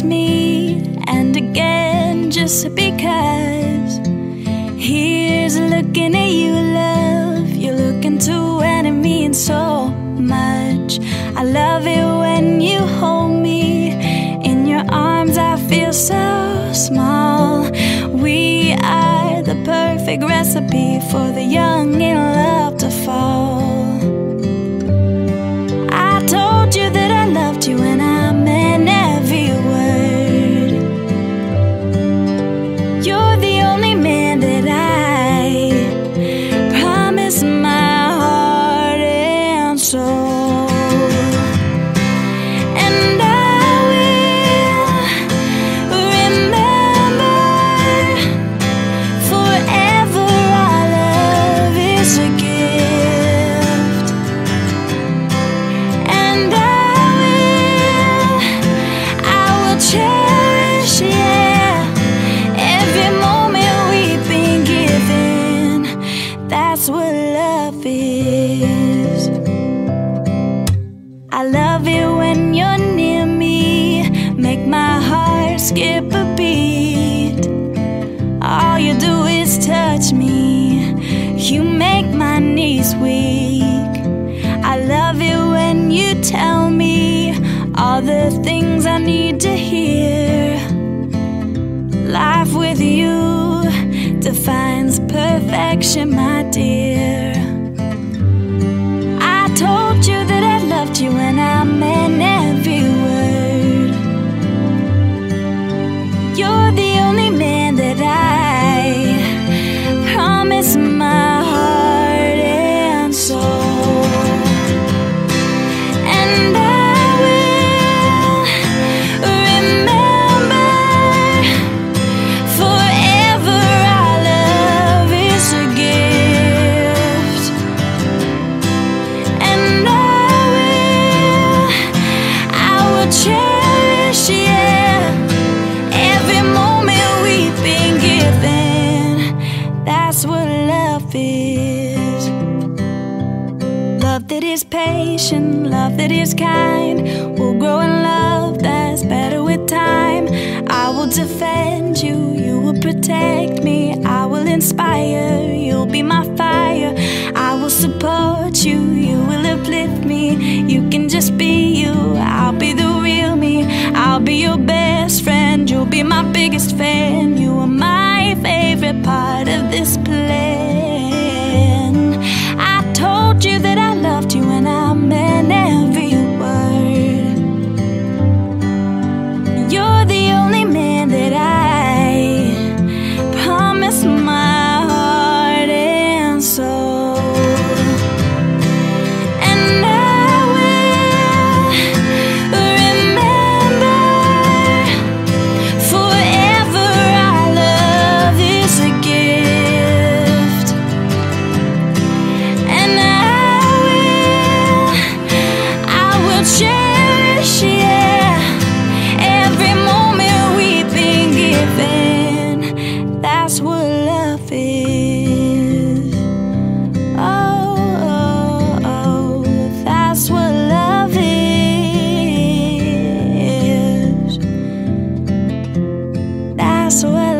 hurts me, and again just because. Here's looking at you, love. You're looking to and it means so much. I love it when you hold me in your arms. I feel so small. We are the perfect recipe for the young in love to fall. I told you that I loved you and I meant every word. You're the only man that I promise my heart and soul. And I will remember forever our love is a gift. And I will cherish, yeah, every moment we've been given. That's what love is. I love it when you're near me, make my heart skip a beat. All you do is touch me, you make my knees weak. I love it when you tell me all the things I need to hear. Life with you defines perfection, my dear. I told you that I loved you and I meant every word. You're the only man that I promise my heart and soul. And I will remember forever our love is a gift. And I will cherish, yeah, every moment we've been given. That's what love is. Love that is patient, love that is kind. We'll grow in love that's better with time. I will defend you, you will protect me. I will inspire, you'll be my fire. I will support you, you will uplift me. You can just be you, I'll be the real me. I'll be your best friend, you'll be my biggest fan. You are my favorite part of this plan. I told you that I loved you and I meant every word. You're the only man that I promise my heart and soul. And I will remember forever our love is a gift. And I will cherish, yeah, every moment we've been given. That's what love is. Oh, oh, oh, that's what love is. That's what